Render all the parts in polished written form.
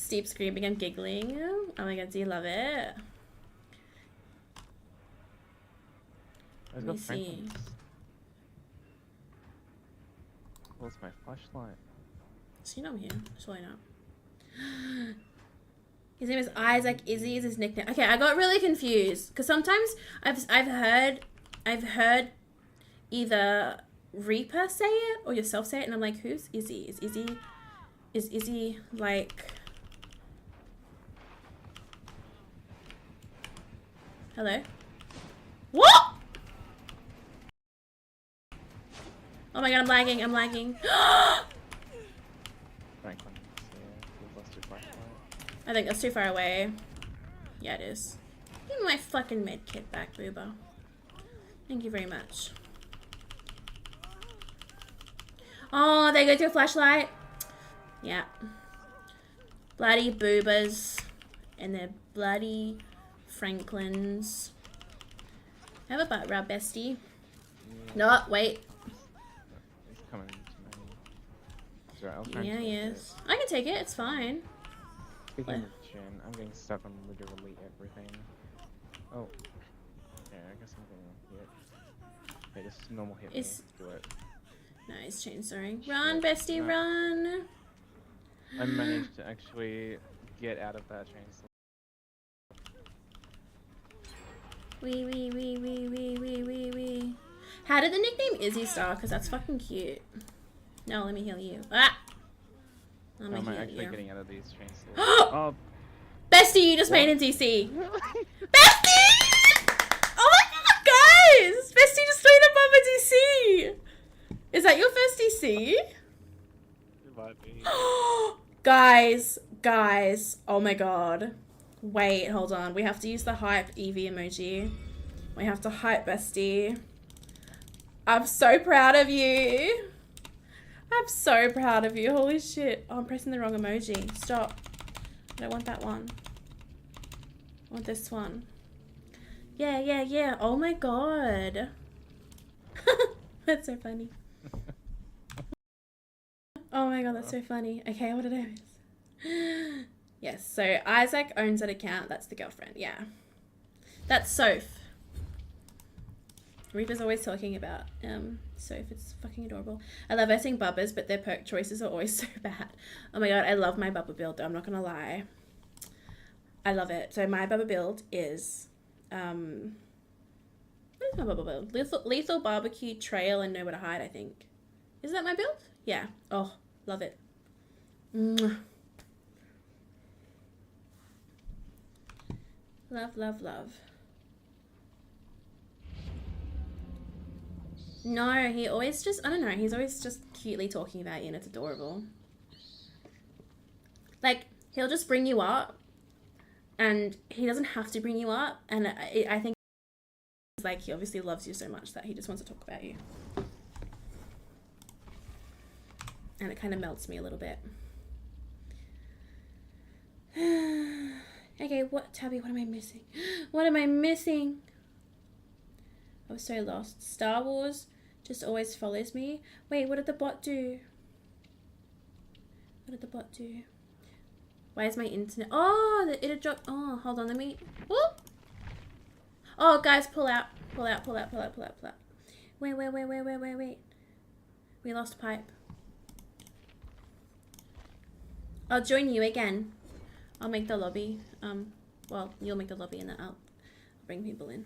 Steep screaming and giggling. Oh my god, do you love it? Let me see. Where's my flashlight? Is he not here? Surely not. His name is Isaac. Izzy is his nickname. Okay, I got really confused because sometimes I've heard either Reaper say it or yourself say it, and I'm like, who's Izzy? Is Izzy like? Hello? What? Oh my god, I'm lagging. Franklin, yeah, lost your flashlight. I think that's too far away. Yeah, it is. Give me my fucking med kit back, Booba. Thank you very much. Oh, they go to a flashlight. Yeah. Bloody boobas. And their bloody Franklins. Have a butt rub, bestie. No, wait. He's coming to me. Sorry, I'll try Yeah, yes. I can take it, it's fine. Speaking of Jen, I'm getting stuck on literally everything. Oh. Yeah, I guess I'm gonna hit. Okay, just normal hit me. Do it. Nice chainsawing. Run, bestie, run! I managed to actually get out of that chainsaw. Wee. How did the nickname Izzy start? Because that's fucking cute. No, let me heal you. Ah! I'm actually getting out of these chainsaws. Oh! Bestie, you just made in DC. Bestie! Oh my god, guys! Bestie just made a Bubba DC! Is that your first DC? It might be. Guys. Oh my god. Wait, hold on. We have to use the hype Eevee emoji. We have to hype Bestie. I'm so proud of you. I'm so proud of you. Holy shit. Oh, I'm pressing the wrong emoji. Stop. I don't want that one. I want this one. Yeah. Oh my god. That's so funny. Oh my god, that's so funny. Okay, what did I miss? Yes, so Isaac owns that account. That's the girlfriend. Yeah. That's Soph. Reaper's always talking about Soph. It's fucking adorable. I love versing Bubbas, but their perk choices are always so bad. Oh my god, I love my Bubba build though. I'm not gonna lie. I love it. So my Bubba build is what is my Bubba build? Lethal barbecue, trail, and nowhere to hide, I think. Is that my build? Yeah. Oh, love it. Mwah. Love. No, he always just, I don't know, he's always just cutely talking about you and it's adorable. Like, he'll just bring you up and he doesn't have to bring you up, and I think it's like he obviously loves you so much that he just wants to talk about you. And it kind of melts me a little bit. Okay, Tabby, what am I missing? What am I missing? I was so lost. Star Wars just always follows me. Wait, what did the bot do? Why is my internet? Oh, it dropped. Oh, hold on, let me. Whoop. Oh, guys, pull out. Wait. We lost pipe. I'll join you again. I'll make the lobby. Well, you'll make the lobby and then I'll bring people in.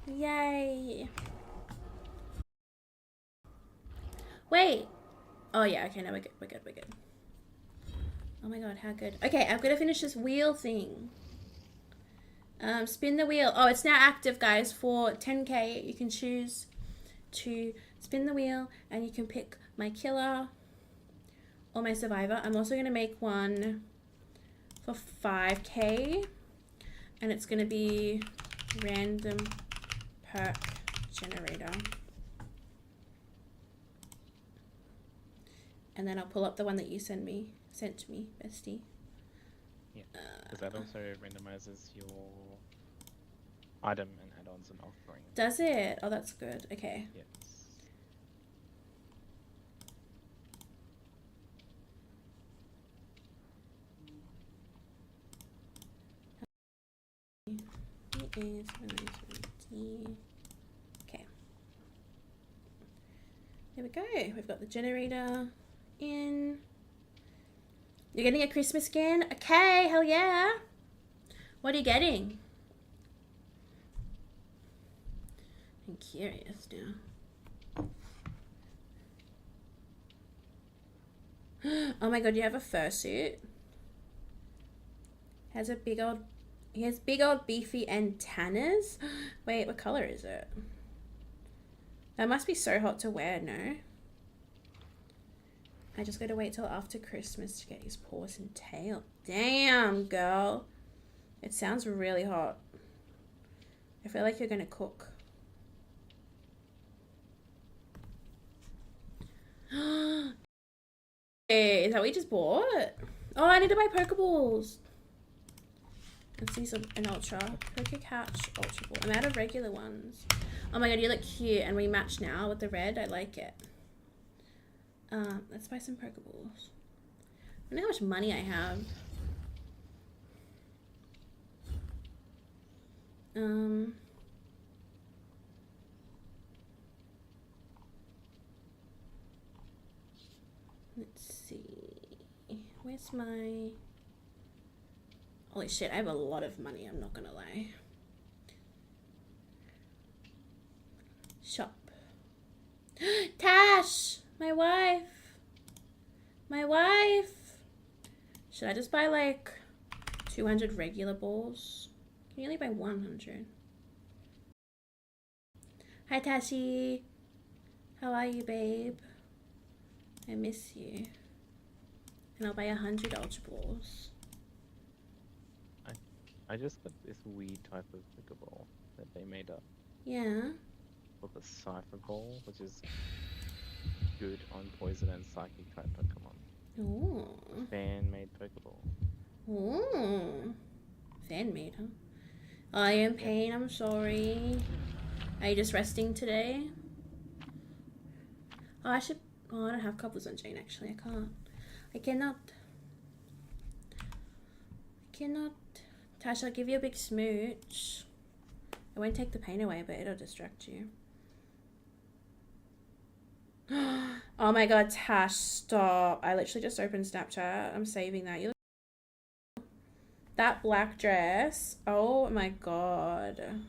Yay! Wait! Oh yeah, okay, now we're good. Oh my god, how good. Okay, I've got to finish this wheel thing. Spin the wheel. Oh, it's now active, guys. For 10k, you can choose to spin the wheel and you can pick my killer or my survivor. I'm also going to make one for 5k and it's going to be random perk generator. And then I'll pull up the one that you sent to me, bestie. Yeah, because that also randomizes your item and add-ons and offerings. Does it? Oh, that's good. Okay. Yes. Okay. There we go. We've got the generator in. You're getting a Christmas skin? Okay, hell yeah. What are you getting? I'm curious now. Oh my god, you have a fursuit? He has big old beefy antennas. Wait, what color is it? That must be so hot to wear, no? I just gotta wait till after Christmas to get his paws and tail. Damn, girl. It sounds really hot. I feel like you're gonna cook. Hey, is that what you just bought? Oh, I need to buy Pokeballs. Let's use an ultra. Poke Catch Ultra Ball. I'm out of regular ones. Oh my god, you look cute. And we match now with the red. I like it. Let's buy some Pokeballs. I wonder how much money I have. Let's see. Where's my... Holy shit, I have a lot of money, I'm not gonna lie. Shop. Tash! My wife! My wife! Should I just buy like 200 regular balls? Can you only buy 100? Hi Tashi! How are you, babe? I miss you. And I'll buy 100 ultra balls. I just got this weird type of Pokeball that they made up. Yeah. Called the Cypher Ball, which is good on poison and psychic type Pokemon. Ooh. Fan-made Pokeball. Ooh. Fan-made, huh? I am pain, I'm sorry. Are you just resting today? Oh, I should... Oh, I don't have couples on Jane, actually. I can't. I cannot. Tash, I'll give you a big smooch. I won't take the pain away, but it'll distract you. Oh my god, Tash, stop. I literally just opened Snapchat. I'm saving that. You look... That black dress. Oh my god.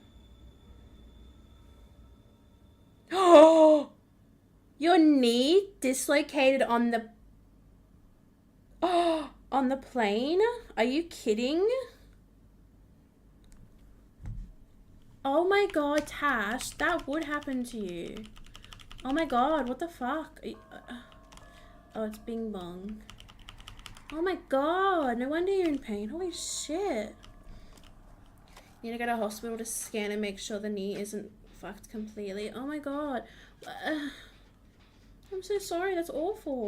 Oh! Your knee dislocated on the... Oh! On the plane? Are you kidding? Oh my god, Tash, that would happen to you. Oh my god, what the fuck? Oh, it's Bing Bong. Oh my god, no wonder you're in pain. Holy shit. You need to go to a hospital to scan and make sure the knee isn't fucked completely. Oh my god. I'm so sorry, that's awful.